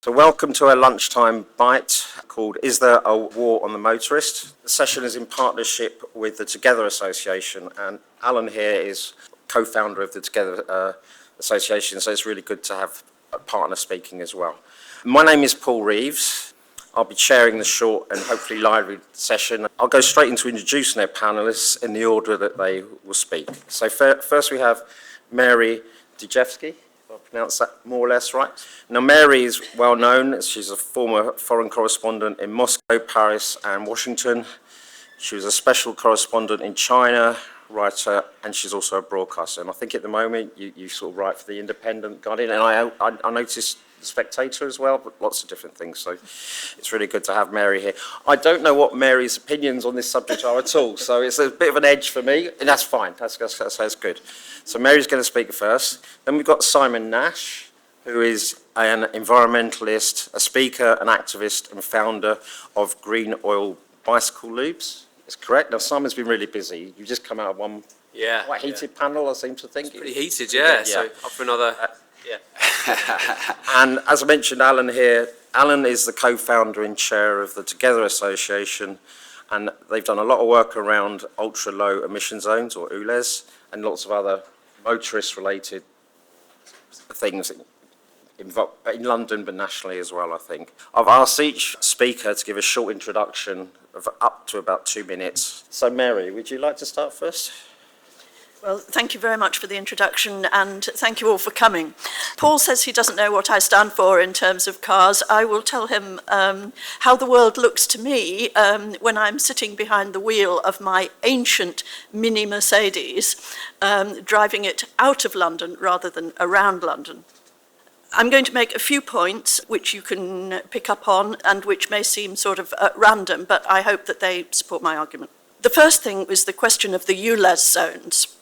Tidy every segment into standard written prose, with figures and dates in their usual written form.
So welcome to our lunchtime bite called Is There a War on the Motorist? The session is in partnership with the Together Association, and Alan here is co-founder of the Together Association, so it's really good to have a partner speaking as well. My name is Paul Reeves. I'll be chairing the short and hopefully lively session. I'll go straight into introducing our panellists in the order that they will speak. So first we have Mary Dijewski. I pronounced that more or less right. Now, Mary is well known. She's a former foreign correspondent in Moscow, Paris, and Washington. She was a special correspondent in China, writer, and she's also a broadcaster. And I think at the moment you sort of write for the Independent, Guardian, and I noticed the Spectator as well, but lots of different things. So it's really good to have Mary here. I don't know what Mary's opinions on this subject are at all, so it's a bit of an edge for me, and that's fine. That's good. So Mary's going to speak first. Then we've got Simon Nash, who is an environmentalist, a speaker, an activist, and founder of Green Oil Bicycle Lubes. Is correct? Now, Simon's been really busy. You just come out of one quite heated panel, I seem to think. It's pretty heated, yeah. So up for another, And as I mentioned, Alan here. Alan is the co-founder and chair of the Together Association, and they've done a lot of work around ultra-low emission zones, or ULEZ, and lots of other motorist-related things in London, but nationally as well, I think. I've asked each speaker to give a short introduction of up to about 2 minutes. So, Mary, would you like to start first? Well, thank you very much for the introduction, and thank you all for coming. Paul says he doesn't know what I stand for in terms of cars. I will tell him how the world looks to me when I'm sitting behind the wheel of my ancient mini Mercedes, driving it out of London rather than around London. I'm going to make a few points which you can pick up on and which may seem sort of random, but I hope that they support my argument. The first thing was the question of the ULEZ zones.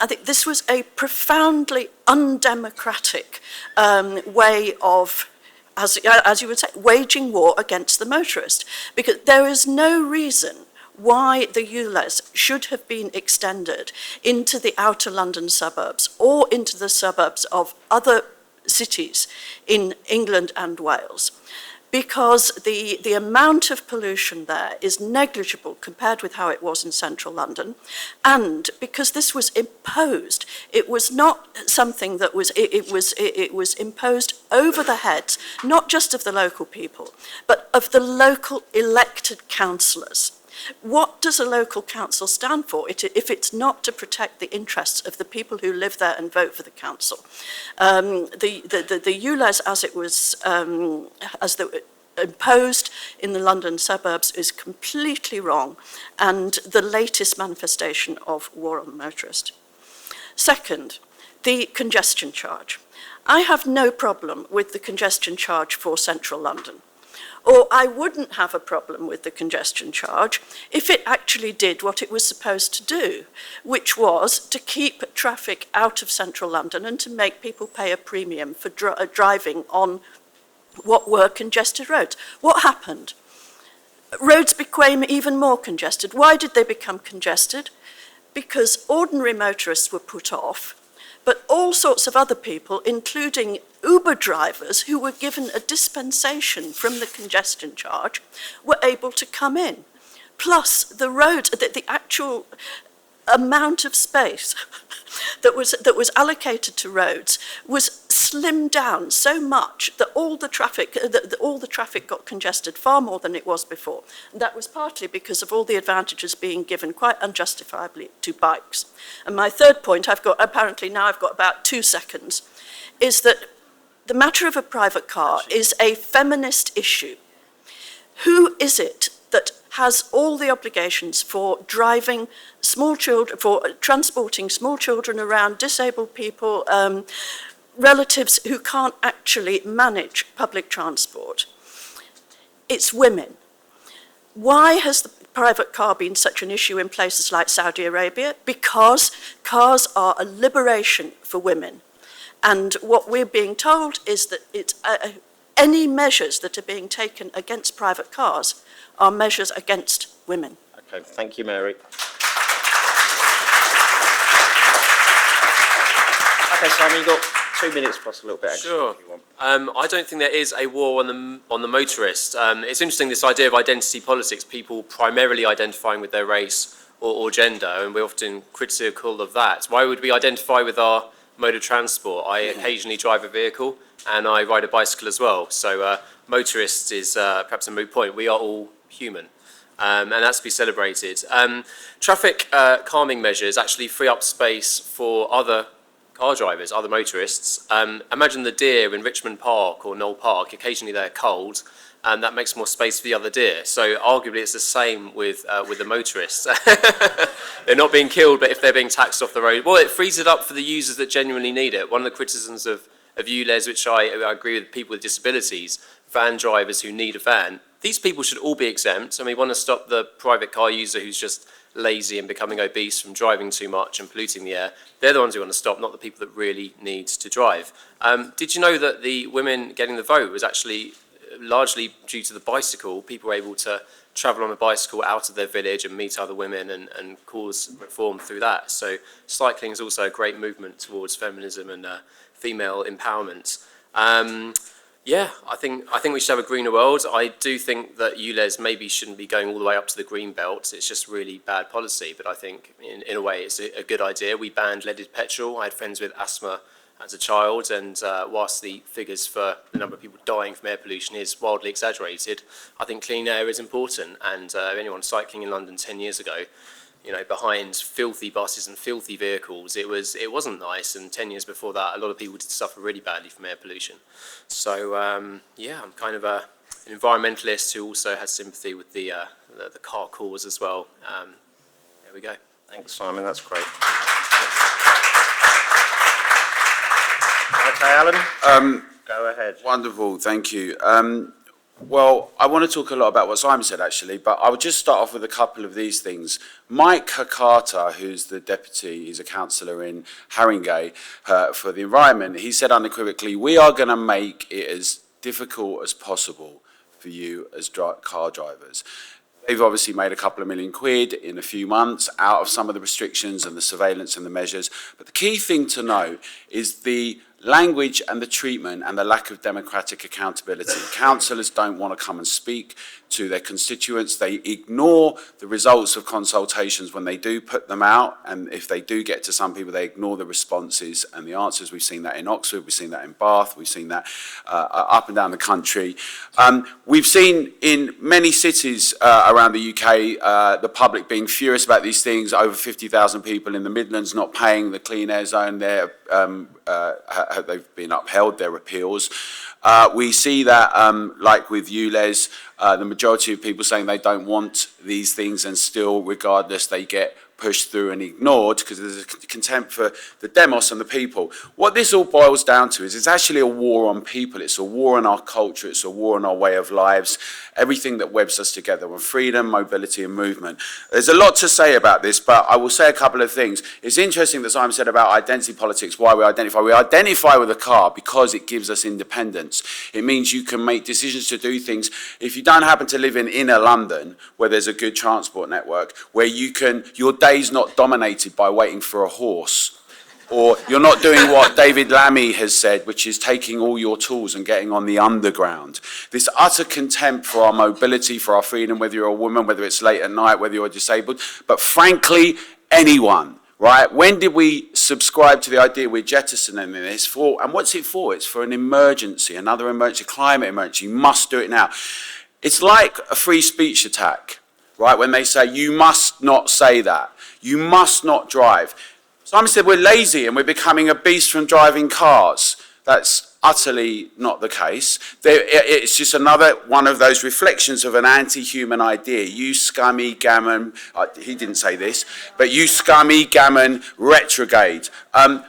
I think this was a profoundly undemocratic way of, as you would say, waging war against the motorist, because there is no reason why the ULEZ should have been extended into the outer London suburbs or into the suburbs of other cities in England and Wales, because the amount of pollution there is negligible compared with how it was in central London, and because this was imposed. It was not something that was, it was imposed over the heads, not just of the local people, but of the local elected councillors. What does a local council stand for if it's not to protect the interests of the people who live there and vote for the council? The ULEZ, as it was imposed in the London suburbs, is completely wrong and the latest manifestation of war on the motorist. Second, the congestion charge. I have no problem with the congestion charge for central London. Or I wouldn't have a problem with the congestion charge if it actually did what it was supposed to do, which was to keep traffic out of central London and to make people pay a premium for driving on what were congested roads. What happened? Roads became even more congested. Why did they become congested? Because ordinary motorists were put off, but all sorts of other people, including Uber drivers who were given a dispensation from the congestion charge, were able to come in. Plus, the road, the actual amount of space that was allocated to roads was slimmed down so much that all the traffic got congested far more than it was before. And that was partly because of all the advantages being given quite unjustifiably to bikes. And my third point, I've got about 2 seconds, is that the matter of a private car is a feminist issue. Who is it that has all the obligations for driving small children, for transporting small children around, disabled people, relatives who can't actually manage public transport? It's women. Why has the private car been such an issue in places like Saudi Arabia? Because cars are a liberation for women. And what we're being told is that any measures that are being taken against private cars are measures against women. Okay, thank you, Mary. Okay, Simon, you've got 2 minutes plus a little bit extra Sure. if you want. I don't think there is a war on the motorist. It's interesting, this idea of identity politics, people primarily identifying with their race or gender, and we're often critical of that. Why would we identify with our mode of transport? I occasionally drive a vehicle and I ride a bicycle as well. So motorist is perhaps a moot point. We are all human. And that's to be celebrated. Traffic calming measures actually free up space for other car drivers, other motorists. Imagine the deer in Richmond Park or Knoll Park. Occasionally they're cold, and that makes more space for the other deer. So arguably it's the same with the motorists. They're not being killed, but if they're being taxed off the road, well, it frees it up for the users that genuinely need it. One of the criticisms of ULEZ, which I agree with people with disabilities, van drivers who need a van, these people should all be exempt, and we want to stop the private car user who's just lazy and becoming obese from driving too much and polluting the air. They're the ones we want to stop, not the people that really need to drive. Did you know that the women getting the vote was actually largely due to the bicycle? People were able to travel on a bicycle out of their village and meet other women and cause reform through that. So cycling is also a great movement towards feminism and female empowerment. Yeah, I think we should have a greener world. I do think that ULEZ maybe shouldn't be going all the way up to the green belt. It's just really bad policy, but I think in a way it's a good idea. We banned leaded petrol. I had friends with asthma as a child, and whilst the figures for the number of people dying from air pollution is wildly exaggerated, I think clean air is important. And anyone cycling in London 10 years ago, you know, behind filthy buses and filthy vehicles, it wasn't nice. And 10 years before that, a lot of people did suffer really badly from air pollution. So yeah, I'm kind of an environmentalist who also has sympathy with the car cause as well. There we go. Thanks, Simon. That's great. Okay, Alan. Go ahead. Wonderful, thank you. Well, I want to talk a lot about what Simon said, actually, but I would just start off with a couple of these things. Mike Hakata, who's the deputy, he's a councillor in Haringey for the environment, he said unequivocally, we are going to make it as difficult as possible for you as car drivers. They've obviously made a couple of £1 million in a few months out of some of the restrictions and the surveillance and the measures. But the key thing to note is the language and the treatment and the lack of democratic accountability. Councillors don't want to come and speak to their constituents. They ignore the results of consultations when they do put them out, and if they do get to some people, they ignore the responses and the answers. We've seen that in Oxford, we've seen that in Bath, we've seen that up and down the country. We've seen in many cities around the UK, the public being furious about these things. Over 50,000 people in the Midlands not paying the clean air zone there. They've been upheld, their appeals. We see that, like with ULEZ, the majority of people saying they don't want these things, and still, regardless, they get pushed through and ignored because there's a contempt for the demos and the people. What this all boils down to is it's actually a war on people. It's a war on our culture. It's a war on our way of lives, everything that webs us together on freedom, mobility and movement. There's a lot to say about this, but I will say a couple of things. It's interesting that Simon said about identity politics, why we identify. We identify with a car because it gives us independence. It means you can make decisions to do things. If you don't happen to live in inner London, where there's a good transport network, where you can, your day's not dominated by waiting for a horse, or you're not doing what David Lammy has said, which is taking all your tools and getting on the underground. This utter contempt for our mobility, for our freedom, whether you're a woman, whether it's late at night, whether you're disabled, but frankly, anyone, right? When did we subscribe to the idea we're jettisoning this for? And what's it for? It's for an emergency, another emergency, climate emergency. You must do it now. It's like a free speech attack, right? When they say, you must not say that. You must not drive. Simon said we're lazy and we're becoming obese from driving cars. That's utterly not the case. It's just another one of those reflections of an anti-human idea. You scummy gammon, he didn't say this, but you scummy gammon retrograde.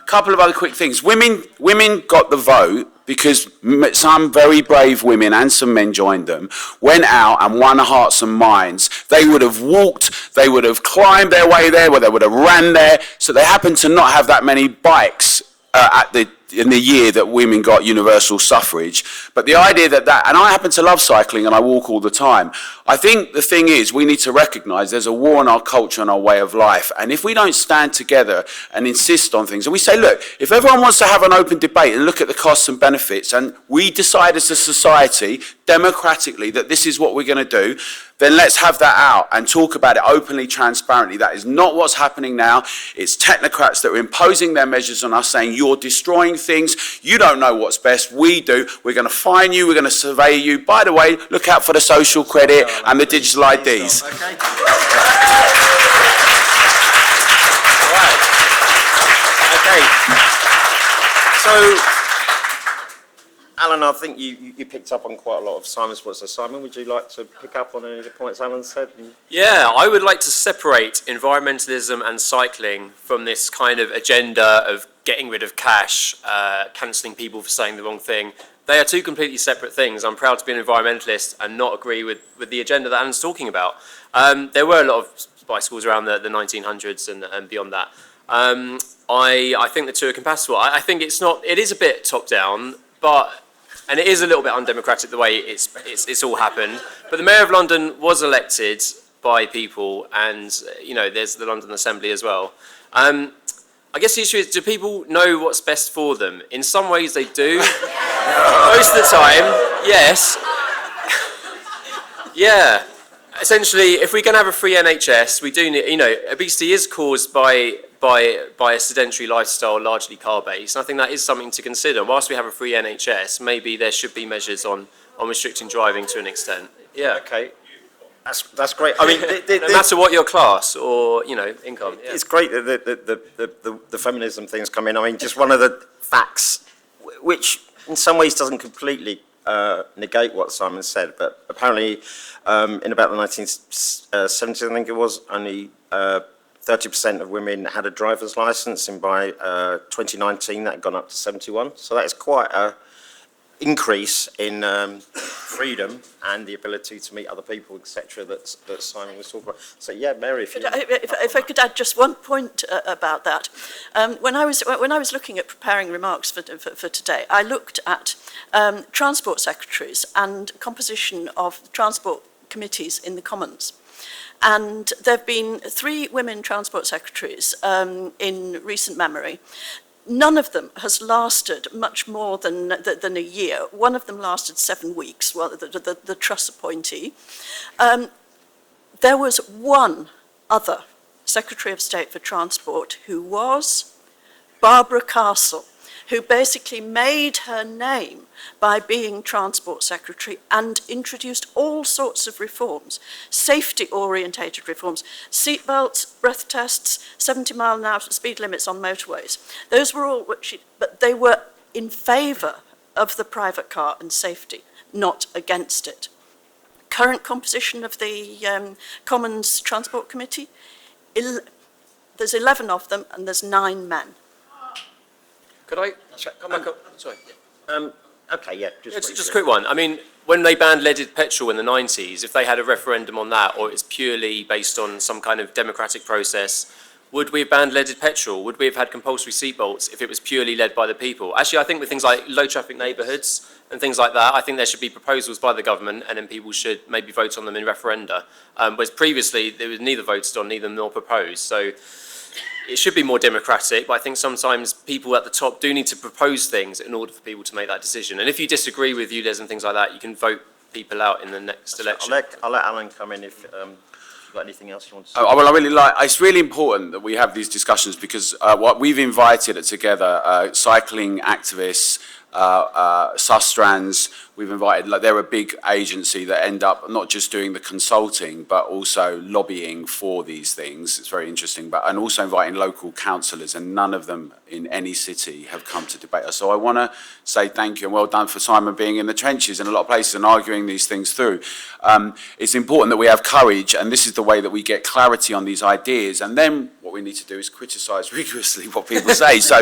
Couple of other quick things. Women got the vote because some very brave women and some men joined them, went out and won hearts and minds. They would have walked, they would have climbed their way there, or they would have ran there. So they happen to not have that many bikes at the in the year that women got universal suffrage. But the idea that and I happen to love cycling and I walk all the time. I think the thing is we need to recognise there's a war on our culture and our way of life. And if we don't stand together and insist on things, and we say, look, if everyone wants to have an open debate and look at the costs and benefits, and we decide as a society, democratically, that this is what we're going to do, then let's have that out and talk about it openly, transparently. That is not what's happening now. It's technocrats that are imposing their measures on us, saying you're destroying things, you don't know what's best, we do, we're going to fine you, we're going to survey you. By the way, look out for the social credit and the digital IDs. Okay. So, Alan, I think you picked up on quite a lot of Simon's points. So, Simon, would you like to pick up on any of the points Alan said? Yeah, I would like to separate environmentalism and cycling from this kind of agenda of getting rid of cash, cancelling people for saying the wrong thing. They are two completely separate things. I'm proud to be an environmentalist and not agree with the agenda that Alan's talking about. There were a lot of bicycles around the 1900s and beyond that. I think the two are compatible. I think it is a bit top down, and it is a little bit undemocratic the way it's all happened. But the Mayor of London was elected by people, and there's the London Assembly as well. I guess the issue is, do people know what's best for them? In some ways they do. Most of the time, yes. Yeah. Essentially, if we can have a free NHS, we do need, obesity is caused by a sedentary lifestyle, largely car-based. And I think that is something to consider. Whilst we have a free NHS, maybe there should be measures on restricting driving to an extent. Yeah. Okay. That's great. I mean, no matter what your class or income. Yeah. It's great that the feminism things come in. I mean, just one of the facts, which in some ways doesn't completely negate what Simon said, but apparently in about the 1970s, I think it was, only 30% of women had a driver's license, and by 2019 that had gone up to 71. So that is quite a increase in freedom and the ability to meet other people, etc. that Simon was talking about. So yeah, Mary, if I could add just one point about that. When I was looking at preparing remarks for today, I looked at transport secretaries and composition of transport committees in the Commons. And there have been 3 women transport secretaries in recent memory. None of them has lasted much more than a year. One of them lasted 7 weeks, well, the Truss appointee. There was one other Secretary of State for Transport who was Barbara Castle, who basically made her name by being Transport Secretary and introduced all sorts of reforms, safety-orientated reforms, seatbelts, breath tests, 70-mile-an-hour speed limits on motorways. Those were all, but they were in favour of the private car and safety, not against it. Current composition of the Commons Transport Committee, there's 11 of them and there's 9 men. Could I come back up? Sorry. okay, yeah. Just a quick one. I mean, when they banned leaded petrol in the 90s, if they had a referendum on that, or it's purely based on some kind of democratic process, would we have banned leaded petrol? Would we have had compulsory seatbelts if it was purely led by the people? Actually, I think with things like low traffic neighbourhoods and things like that, I think there should be proposals by the government, and then people should maybe vote on them in referenda. Whereas previously, they were neither voted on, neither nor proposed. So it should be more democratic, but I think sometimes people at the top do need to propose things in order for people to make that decision. And if you disagree with ULEZ and things like that, you can vote people out in the next election. I'll let Alan come in if you've got anything else you want to say. Well, it's really important that we have these discussions because what we've invited together, cycling activists, Sustrans, we've invited, they're a big agency that end up not just doing the consulting, but also lobbying for these things. It's very interesting, and also inviting local councillors, and none of them in any city have come to debate us. So I want to say thank you and well done for Simon being in the trenches in a lot of places and arguing these things through. It's important that we have courage, and this is the way that we get clarity on these ideas. And then what we need to do is criticise rigorously what people say. So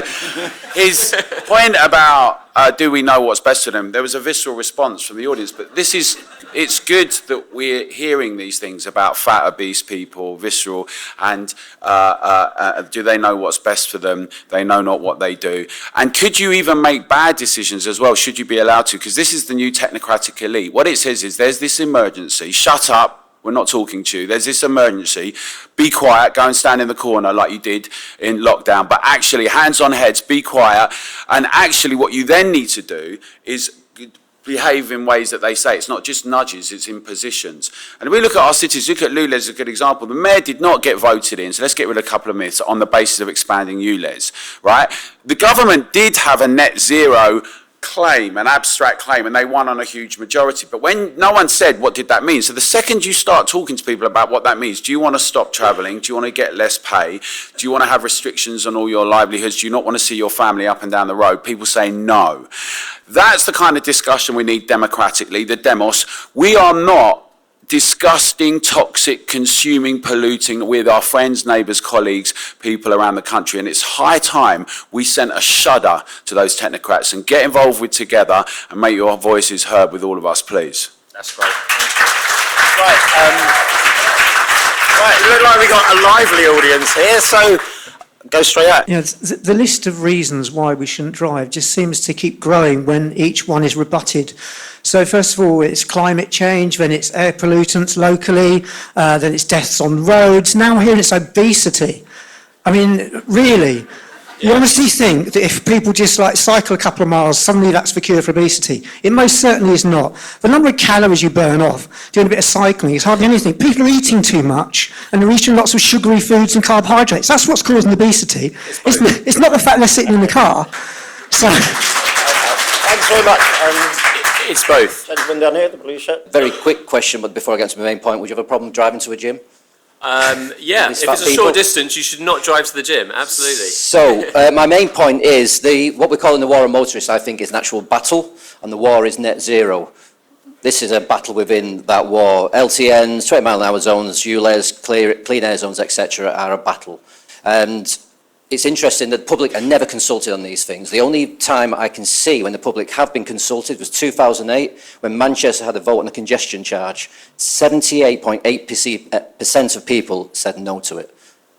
his point about do we know what's best for them, there was a visceral response from the audience, but it's good that we're hearing these things about fat, obese people, visceral, and do they know what's best for them? They know not what they do. And could you even make bad decisions as well? Should you be allowed to? Because this is the new technocratic elite. What it says is there's this emergency, shut up, we're not talking to you. There's this emergency. Be quiet. Go and stand in the corner like you did in lockdown. But actually, hands on heads, be quiet. And actually, what you then need to do is behave in ways that they say. It's not just nudges, it's impositions. And if we look at our cities, look at ULEZ as a good example. The mayor did not get voted in, so let's get rid of a couple of myths on the basis of expanding ULEZ, right? The government did have a net zero claim, an abstract claim, and they won on a huge majority. But when no one said what did that mean, so the second you start talking to people about what that means, do you want to stop travelling? Do you want to get less pay? Do you want to have restrictions on all your livelihoods? Do you not want to see your family up and down the road? People say no. That's the kind of discussion we need democratically, the demos. We are not disgusting, toxic, consuming, polluting with our friends, neighbours, colleagues, people around the country. And it's high time we sent a shudder to those technocrats and get involved with Together and make your voices heard with all of us, please. That's great. Right, it looks like we've got a lively audience here, so go straight out. You know, the list of reasons why we shouldn't drive just seems to keep growing when each one is rebutted. So first of all, it's climate change, then it's air pollutants locally, then it's deaths on roads. Now here it's obesity. I mean, really? You honestly think that if people just like cycle a couple of miles, suddenly that's the cure for obesity? It most certainly is not. The number of calories you burn off doing a bit of cycling is hardly anything. People are eating too much and they're eating lots of sugary foods and carbohydrates. That's what's causing obesity. It's not the fact they're sitting in the car. So. Thanks very much. It's both. Gentleman down here, the blue shirt. Very quick question, but before I get to my main point, would you have a problem driving to a gym? Yeah, if it's a short distance, you should not drive to the gym, absolutely. So, my main point is, what we're calling the war on motorists, I think, is an actual battle, and the war is net zero. This is a battle within that war. LTNs, 20 mile an hour zones, ULEZ, clean air zones, etc. are a battle. And it's interesting that the public are never consulted on these things. The only time I can see when the public have been consulted was 2008, when Manchester had a vote on the congestion charge. 78.8% of people said no to it.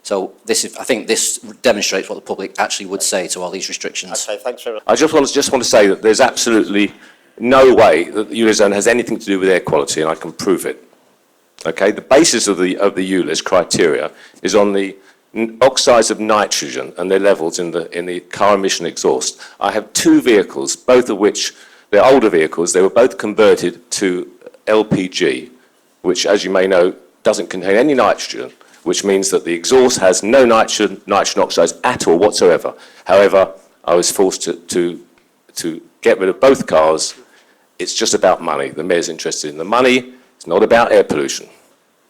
So I think this demonstrates what the public actually would say to all these restrictions. Okay, thanks very much. I just want to say that there's absolutely no way that the ULEZ zone has anything to do with air quality, and I can prove it. Okay, the basis of the ULEZ criteria is on the oxides of nitrogen and their levels in the car emission exhaust. I have two vehicles, both of which, they're older vehicles, they were both converted to LPG, which, as you may know, doesn't contain any nitrogen, which means that the exhaust has no nitrogen oxides at all whatsoever. However, I was forced to get rid of both cars. It's just about money. The mayor's interested in the money. It's not about air pollution.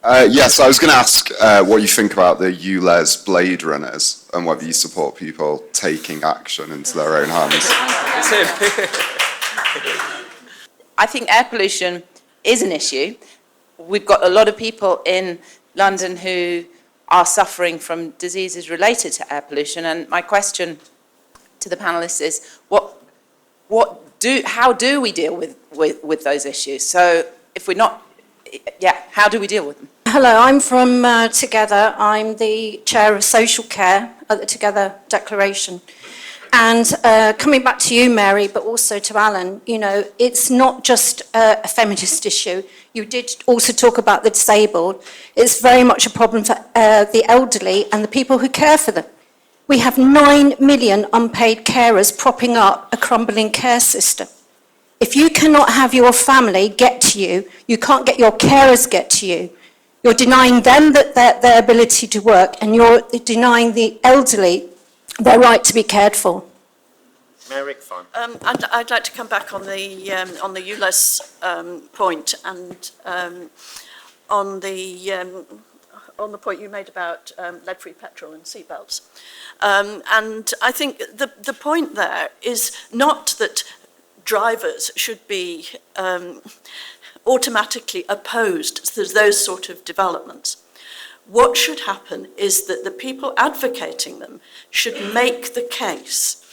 Yes, I was going to ask what you think about the ULEZ Blade Runners and whether you support people taking action into their own hands. I think air pollution is an issue. We've got a lot of people in London who are suffering from diseases related to air pollution, and my question to the panellists is, how do we deal with those issues? So if we're not, how do we deal with them? Hello, I'm from Together. I'm the chair of social care at the Together Declaration. And coming back to you, Mary, but also to Alan, you know, it's not just a feminist issue. You did also talk about the disabled. It's very much a problem for the elderly and the people who care for them. We have 9 million unpaid carers propping up a crumbling care system. If you cannot have your family get to you, you can't get your carers get to you. You're denying them their ability to work, and you're denying the elderly their right to be cared for. Mary, fine. I'd like to come back on the ULEZ point, and on the point you made about lead-free petrol and seatbelts. And I think the point there is not that drivers should be automatically opposed to those sort of developments. What should happen is that the people advocating them should make the case.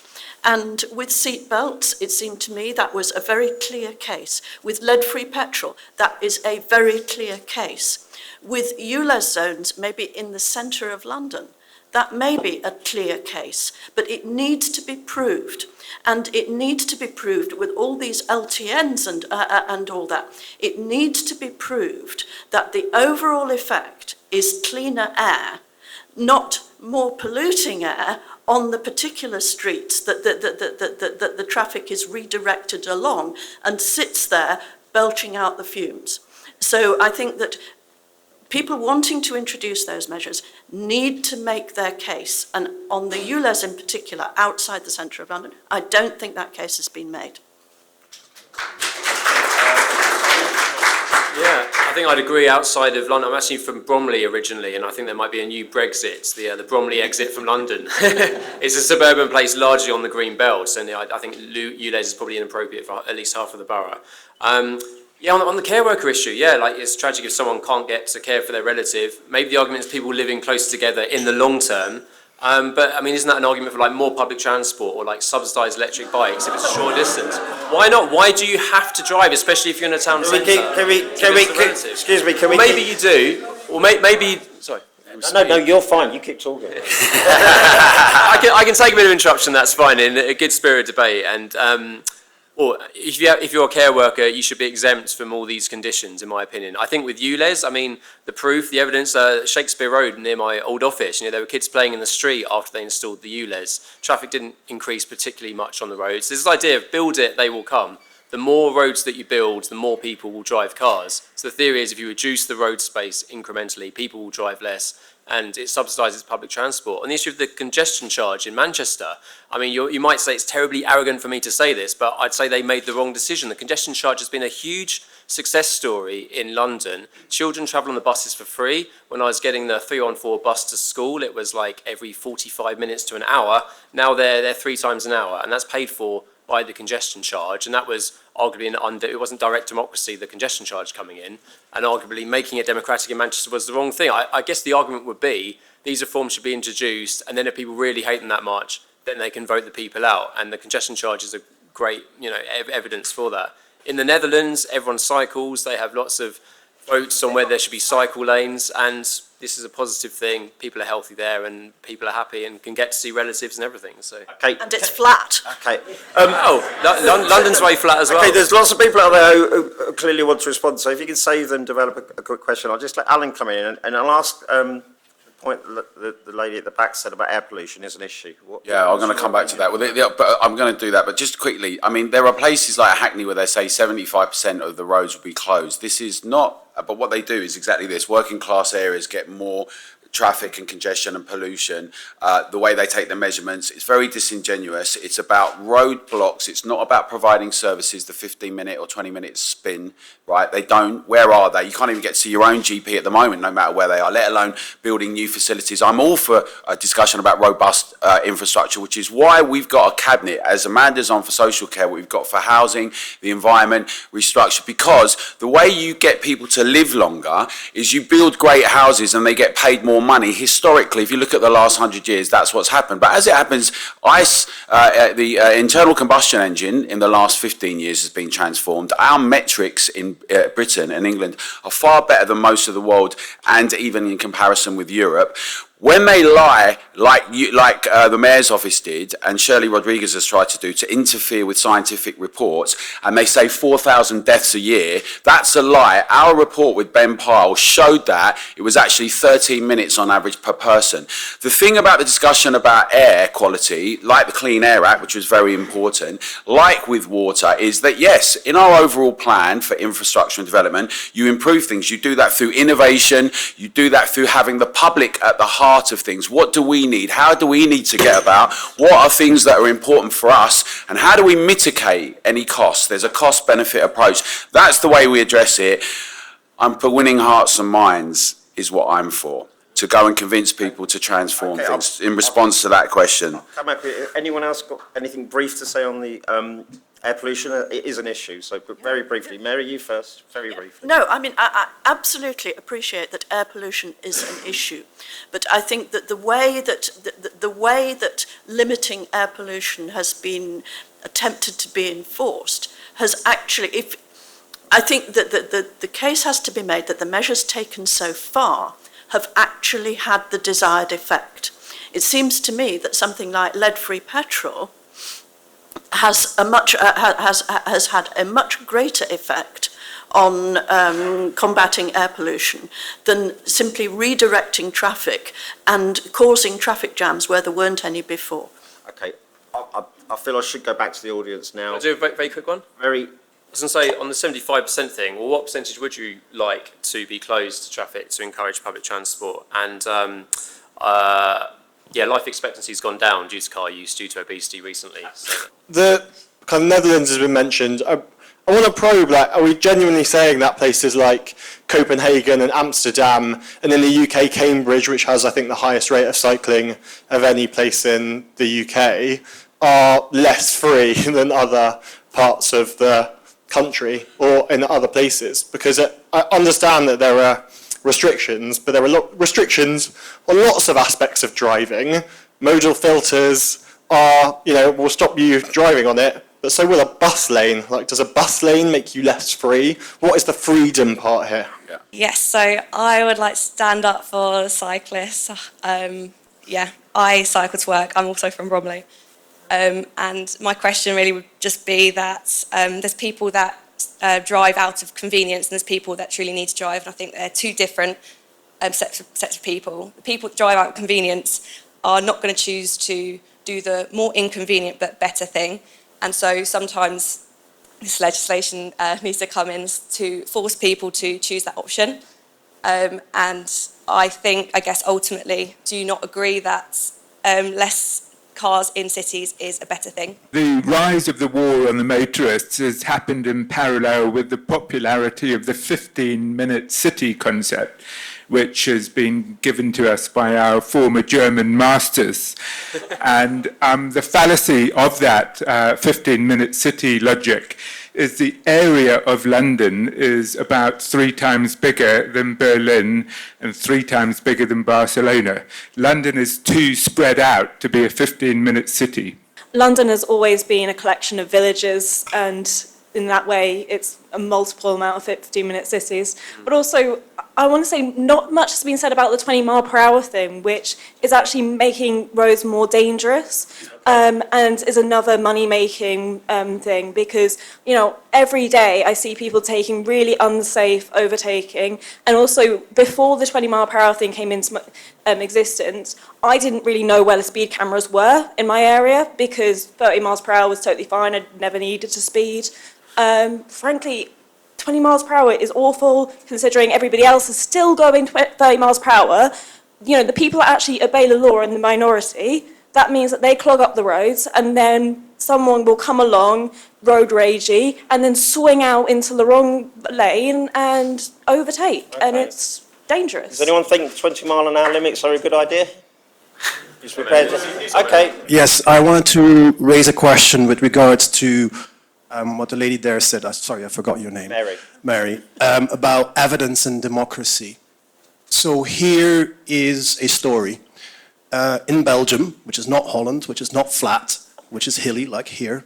And with seat belts, it seemed to me that was a very clear case. With lead-free petrol, that is a very clear case. With ULEZ zones, maybe in the centre of London, that may be a clear case, but it needs to be proved. And it needs to be proved with all these LTNs and all that. It needs to be proved that the overall effect is cleaner air, not more polluting air on the particular streets that the traffic is redirected along and sits there belching out the fumes. So I think that people wanting to introduce those measures need to make their case, and on the ULEZ in particular, outside the centre of London, I don't think that case has been made. Yeah, I think I'd agree outside of London. I'm actually from Bromley originally, and I think there might be a new Brexit, the Bromley exit from London. It's a suburban place largely on the green belt, and I think ULEZ is probably inappropriate for at least half of the borough. Yeah, on the care worker issue, yeah, like it's tragic if someone can't get to care for their relative. Maybe the argument is people living close together in the long term. But I mean, isn't that an argument for like more public transport or like subsidised electric bikes if it's a short distance? Why not? Why do you have to drive, especially if you're in a town centre? Excuse me, can we... Maybe you do, or maybe... Sorry. No, you're fine. You keep talking. I can take a bit of interruption, that's fine, in a good spirit debate. And or if you're a care worker, you should be exempt from all these conditions, in my opinion. I think with ULEZ, I mean, the proof, the evidence, Shakespeare Road near my old office, there were kids playing in the street after they installed the ULEZ. Traffic didn't increase particularly much on the roads. There's this idea of build it, they will come. The more roads that you build, the more people will drive cars. So the theory is if you reduce the road space incrementally, people will drive less, and it subsidises public transport. On the issue of the congestion charge in Manchester, I mean, you might say it's terribly arrogant for me to say this, but I'd say they made the wrong decision. The congestion charge has been a huge success story in London. Children travel on the buses for free. When I was getting the 3-on-4 bus to school, it was like every 45 minutes to an hour. Now they're 3 times an hour, and that's paid for by the congestion charge, and that was arguably it wasn't direct democracy, the congestion charge coming in, and arguably making it democratic in Manchester was the wrong thing. I guess the argument would be these reforms should be introduced, and then if people really hate them that much, then they can vote the people out, and the congestion charge is a great evidence for that. In the Netherlands, everyone cycles, they have lots of votes on where there should be cycle lanes, and this is a positive thing. People are healthy there, and people are happy and can get to see relatives and everything. So. Okay. And it's flat. Okay. London's very flat as well. Okay, there's lots of people out there who clearly want to respond. So if you can save them, develop a quick question. I'll just let Alan come in, and I'll ask the point the lady at the back said about air pollution is an issue. Yeah, I'm going to come back to that. But I'm going to do that. But just quickly, I mean, there are places like Hackney where they say 75% of the roads will be closed. This is not, but what they do is exactly this. Working class areas get more traffic and congestion and pollution. The way they take the measurements, it's very disingenuous. It's about roadblocks. It's not about providing services, the 15-minute or 20-minute spin, right? They don't. Where are they? You can't even get to see your own GP at the moment, no matter where they are, let alone building new facilities. I'm all for a discussion about robust infrastructure, which is why we've got a cabinet, as Amanda's on for social care, what we've got for housing, the environment, restructure, because the way you get people to live longer is you build great houses and they get paid more money. Historically, if you look at the last 100 years, that's what's happened. But as it happens, the internal combustion engine in the last 15 years has been transformed. Our metrics in Britain and England are far better than most of the world, and even in comparison with Europe. When they lie, like the Mayor's office did, and Shirley Rodriguez has tried to do, to interfere with scientific reports, and they say 4,000 deaths a year, that's a lie. Our report with Ben Pyle showed that it was actually 13 minutes on average per person. The thing about the discussion about air quality, like the Clean Air Act, which was very important, like with water, is that yes, in our overall plan for infrastructure and development, you improve things. You do that through innovation, you do that through having the public at the heart of things. What do we need? How do we need to get about? What are things that are important for us? And how do we mitigate any costs? There's a cost-benefit approach. That's the way we address it. I'm for winning hearts and minds is what I'm for. to go and convince people to transform Okay, things in response to that question. Come back. Anyone else got anything brief to say on the air pollution? It is an issue, so but very briefly. Mary, you first, very briefly. No, I mean, I absolutely appreciate that air pollution is an issue, but I think that the way that limiting air pollution has been attempted to be enforced has actually, I think that the case has to be made that the measures taken so far have actually had the desired effect. It seems to me that something like lead-free petrol has had a much greater effect on combating air pollution than simply redirecting traffic and causing traffic jams where there weren't any before. Okay, I feel I should go back to the audience now. I'll do a very quick one. Very. I was going to say, on the 75% thing, well, what percentage would you like to be closed to traffic to encourage public transport? And, life expectancy has gone down due to car use, due to obesity recently. So. The kind of Netherlands has been mentioned. I want to probe, like, are we genuinely saying that places like Copenhagen and Amsterdam, and in the UK, Cambridge, which has, I think, the highest rate of cycling of any place in the UK, are less free than other parts of the country or in other places? Because I understand that there are restrictions, but there are restrictions on lots of aspects of driving. Modal filters are, will stop you driving on it, but so will a bus lane. Like, does a bus lane make you less free? What is the freedom part here? Yeah. Yes, so I would like to stand up for cyclists. I cycle to work. I'm also from Bromley. And my question really would just be that there's people that drive out of convenience and there's people that truly need to drive, and I think they're two different sets of people. The people that drive out of convenience are not going to choose to do the more inconvenient but better thing, and so sometimes this legislation needs to come in to force people to choose that option. And I guess ultimately, do you not agree that less cars in cities is a better thing? The rise of the war on the motorists has happened in parallel with the popularity of the 15-minute city concept, which has been given to us by our former German masters. And the fallacy of that 15-minute city logic is the area of London is about 3 times bigger than Berlin and 3 times bigger than Barcelona. London is too spread out to be a 15-minute city. London has always been a collection of villages, and in that way it's a multiple amount of 15-minute cities. But also, I want to say not much has been said about the 20-mile-per-hour thing, which is actually making roads more dangerous, and is another money-making thing, because, every day I see people taking really unsafe overtaking, and also before the 20-mile-per-hour thing came into existence, I didn't really know where the speed cameras were in my area, because 30 miles per hour was totally fine. I never needed to speed. Frankly, 20 miles per hour is awful, considering everybody else is still going 30 miles per hour. The people that actually obey the law are in the minority. That means that they clog up the roads, and then someone will come along, road ragey, and then swing out into the wrong lane and overtake, and it's dangerous. Does anyone think 20 mile an hour limits are a good idea? Just prepared to... Okay. Yes, I wanted to raise a question with regards to what the lady there said. Sorry, I forgot your name. Mary. About evidence and democracy. So here is a story. In Belgium, which is not Holland, which is not flat, which is hilly like here,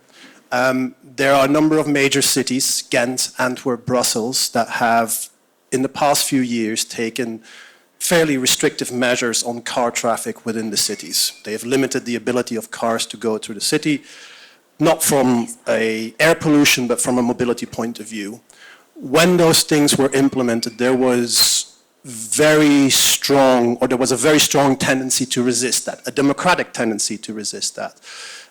there are a number of major cities, Ghent, Antwerp, Brussels, that have in the past few years taken fairly restrictive measures on car traffic within the cities. They have limited the ability of cars to go through the city, not from an air pollution, but from a mobility point of view. When those things were implemented, there was a very strong tendency to resist that, a democratic tendency to resist that.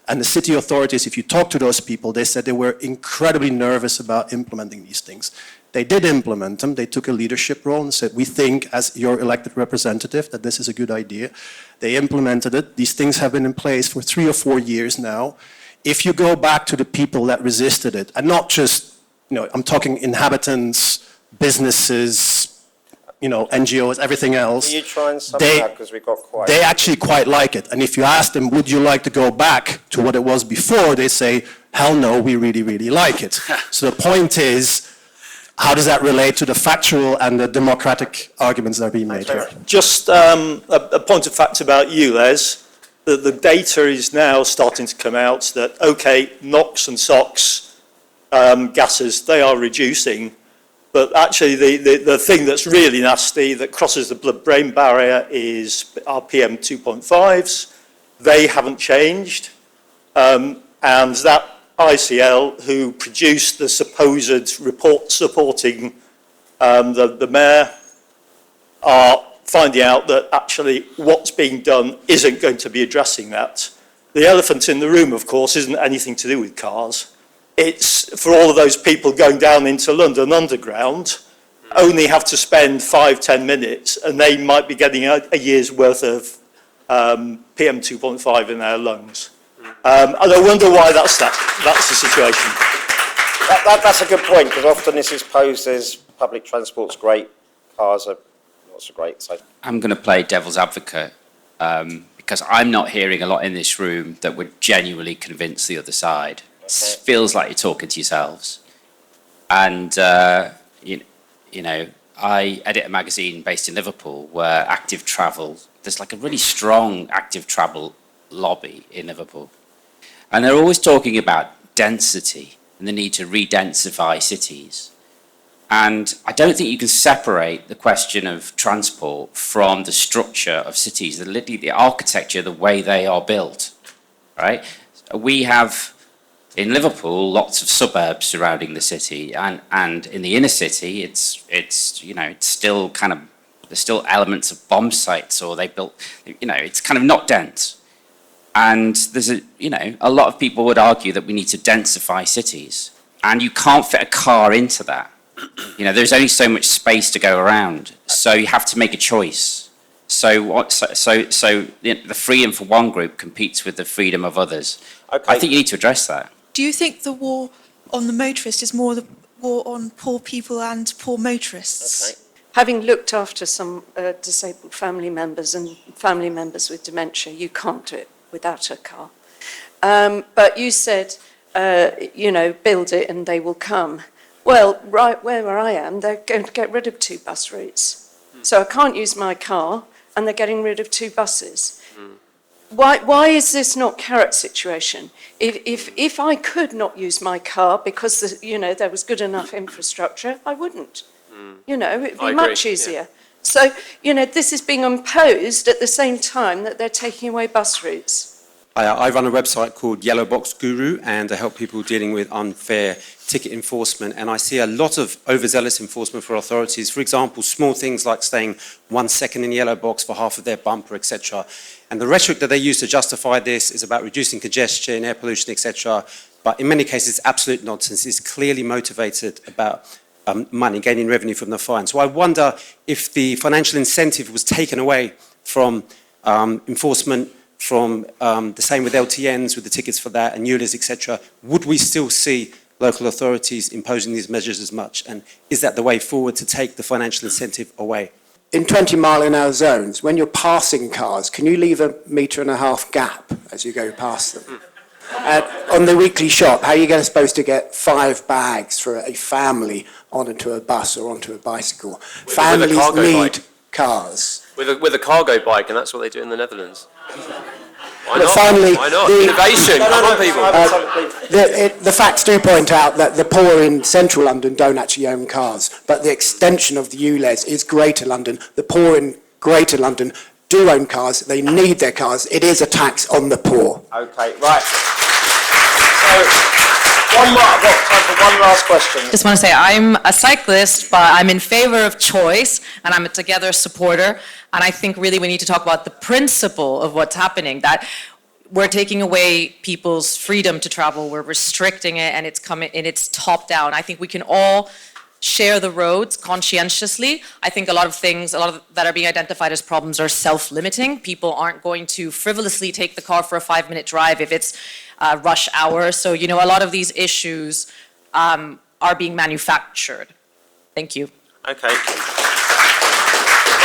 And the city authorities, if you talk to those people, they said they were incredibly nervous about implementing these things. They did implement them. They took a leadership role and said, we think as your elected representative that this is a good idea. They implemented it. These things have been in place for 3 or 4 years now. If you go back to the people that resisted it, and not just, I'm talking inhabitants, businesses, NGOs, everything else. Are you trying some they, now because we got quite... They actually quite like it. And if you ask them, would you like to go back to what it was before, they say, hell no, we really, really like it. So the point is, how does that relate to the factual and the democratic arguments that are being made here? Just a point of fact about ULEZ, that the data is now starting to come out that, okay, NOx and SOx gases, they are reducing, but actually the thing that's really nasty that crosses the blood-brain barrier is our PM 2.5s. They haven't changed, and that ICL, who produced the supposed report supporting the mayor, are finding out that actually what's being done isn't going to be addressing that. The elephant in the room, of course, isn't anything to do with cars. It's for all of those people going down into London Underground, only have to spend 5-10 minutes, and they might be getting a year's worth of PM 2.5 in their lungs. And I wonder why that's the situation. That's a good point, because often this is posed as public transport's great, cars are not so great. So I'm going to play devil's advocate because I'm not hearing a lot in this room that would genuinely convince the other side. It feels like you're talking to yourselves. And, you know, I edit a magazine based in Liverpool where active travel, there's like a really strong active travel lobby in Liverpool. And they're always talking about density and the need to re-densify cities. And I don't think you can separate the question of transport from the structure of cities, literally the architecture, the way they are built, right? We have, in Liverpool, lots of suburbs surrounding the city, and in the inner city, it's you know, it's still kind of, there's still elements of bomb sites, or they built, you know, it's kind of not dense. And there's a lot of people would argue that we need to densify cities, and you can't fit a car into that. You know, there's only so much space to go around, so you have to make a choice. So the freedom for one group competes with the freedom of others. Okay. I think you need to address that. Do you think the war on the motorist is more the war on poor people and poor motorists? Okay. Having looked after some disabled family members and family members with dementia, you can't do it without a car. But you said, build it and they will come. Well, right where I am, they're going to get rid of 2 bus routes. So I can't use my car, and they're getting rid of 2 buses. Why is this not carrot situation? If I could not use my car because there was good enough infrastructure, I wouldn't. It'd be much easier. Yeah. So this is being imposed at the same time that they're taking away bus routes. I run a website called Yellow Box Guru, and I help people dealing with unfair ticket enforcement. And I see a lot of overzealous enforcement for authorities. For example, small things like staying 1 second in the yellow box for half of their bumper, etc. And the rhetoric that they use to justify this is about reducing congestion, air pollution, etc. But in many cases, it's absolute nonsense. It's clearly motivated about money, gaining revenue from the fine. So I wonder if the financial incentive was taken away from enforcement, from the same with LTNs, with the tickets for that, and ULEZ, etc., would we still see local authorities imposing these measures as much? And is that the way forward, to take the financial incentive away? In 20-mile-an-hour zones, when you're passing cars, can you leave 1.5 metre gap as you go past them? On the weekly shop, how are you supposed to get 5 bags for a family onto a bus or onto a bicycle? Families need cars. With a cargo bike, and that's what they do in the Netherlands. Why but not? finally, Why not? Innovation, come on people. The facts do point out that the poor in central London don't actually own cars, but the extension of the ULEZ is Greater London. The poor in Greater London do own cars, they need their cars. It is a tax on the poor. Okay, right. So, I've got time for one last question. Just want to say I'm a cyclist, but I'm in favor of choice, and I'm a Together supporter. And I think really we need to talk about the principle of what's happening, that we're taking away people's freedom to travel, we're restricting it, and it's top down. I think we can all share the roads conscientiously. I think a lot of that are being identified as problems are self-limiting. People aren't going to frivolously take the car for a 5-minute drive if it's rush hour. So, a lot of these issues are being manufactured. Thank you. Okay.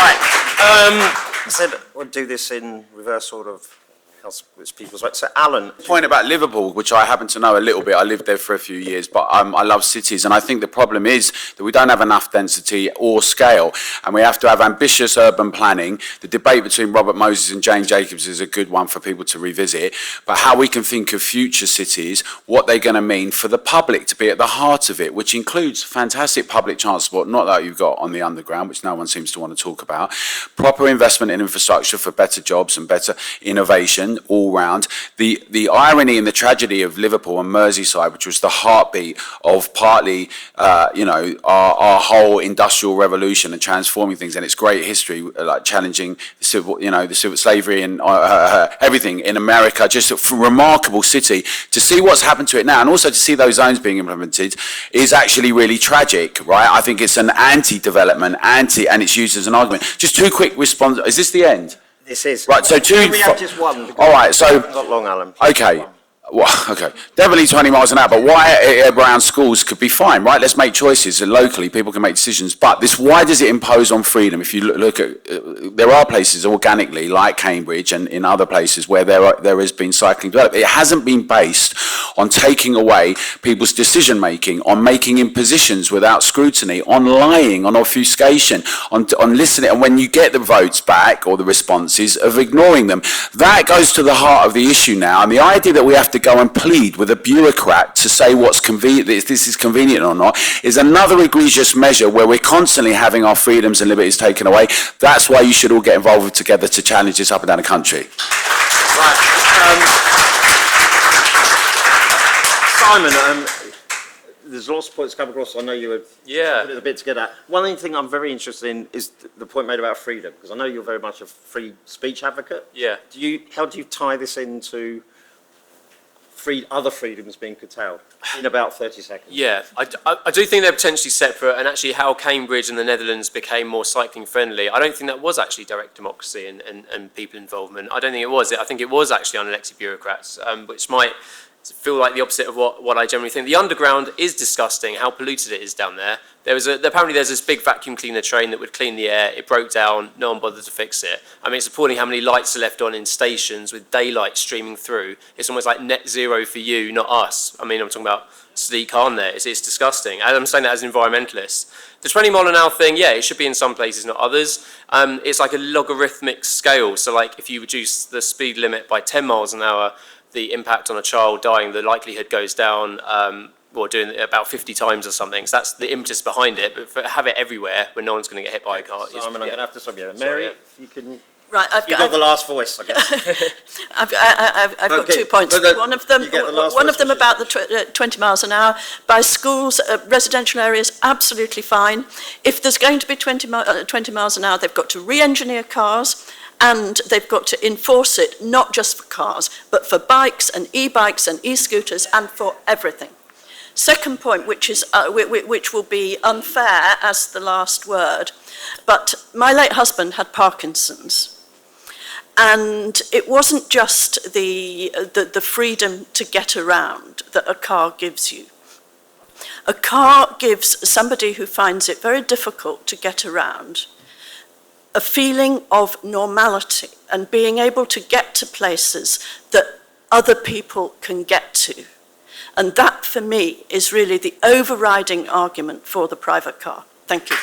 I said we'll do this in reverse order of how people's right. So, Alan. Point about Liverpool, which I happen to know a little bit. I lived there for a few years, but I love cities, and I think the problem is that we don't have enough density or scale, and we have to have ambitious urban planning. The debate between Robert Moses and Jane Jacobs is a good one for people to revisit, but how we can think of future cities, what they're going to mean for the public to be at the heart of it, which includes fantastic public transport, not that you've got on the underground, which no one seems to want to talk about, proper investment in infrastructure for better jobs and better innovation all round. The irony and the tragedy of Liverpool and Merseyside, which was the heartbeat of partly, our whole industrial revolution and transforming things, and its great history, like challenging the civil slavery and everything in America. Just a remarkable city. To see what's happened to it now, and also to see those zones being implemented, is actually really tragic, right? I think it's an anti-development, and it's used as an argument. Just two quick responses. Is this the end? This is. Right, so two... We have just one. All right, so... Not long, Alan. Okay. Well, okay, definitely 20 miles an hour, but why around schools could be fine, right? Let's make choices, and locally people can make decisions. But why does it impose on freedom? If you look at, there are places organically, like Cambridge and in other places, where there has been cycling developed. It hasn't been based on taking away people's decision making, on making impositions without scrutiny, on lying, on obfuscation, on listening, and when you get the votes back or the responses, of ignoring them. That goes to the heart of the issue now, and the idea that we have to go and plead with a bureaucrat to say what's convenient, if this is convenient or not, is another egregious measure where we're constantly having our freedoms and liberties taken away. That's why you should all get involved together to challenge this up and down the country. Right. Simon, there's lots of points to come across. I know you were putting a bit together. One thing I'm very interested in is the point made about freedom, because I know you're very much a free speech advocate. Yeah. How do you tie this into other freedoms being curtailed in about 30 seconds? Yeah, I do think they're potentially separate, and actually how Cambridge and the Netherlands became more cycling friendly, I don't think that was actually direct democracy and people involvement. I don't think it was. I think it was actually unelected bureaucrats, which might feel like the opposite of what I generally think. The underground is disgusting, how polluted it is down there. Apparently there's this big vacuum cleaner train that would clean the air. It broke down, no one bothered to fix it. I mean, it's appalling how many lights are left on in stations with daylight streaming through. It's almost like net zero for you, not us. I mean, I'm talking about Sadiq Khan there. It's disgusting. And I'm saying that as an environmentalist. The 20 mile an hour thing, yeah, it should be in some places, not others. It's like a logarithmic scale. So like if you reduce the speed limit by 10 miles an hour, the impact on a child dying, the likelihood goes down, or doing it about 50 times or something. So that's the impetus behind it. But have it everywhere when no one's going to get hit by a car. Simon, I'm going to have to stop you. Mary, if you can... Right, you've got the last voice, I guess. I've got 2 points. One of them about the 20 miles an hour. By schools, residential areas, absolutely fine. If there's going to be 20 miles an hour, they've got to re-engineer cars, and they've got to enforce it, not just for cars, but for bikes and e-bikes and e-scooters and for everything. Second point, which will be unfair as the last word, but my late husband had Parkinson's. And it wasn't just the freedom to get around that a car gives you. A car gives somebody who finds it very difficult to get around a feeling of normality and being able to get to places that other people can get to. And that, for me, is really the overriding argument for the private car. Thank you.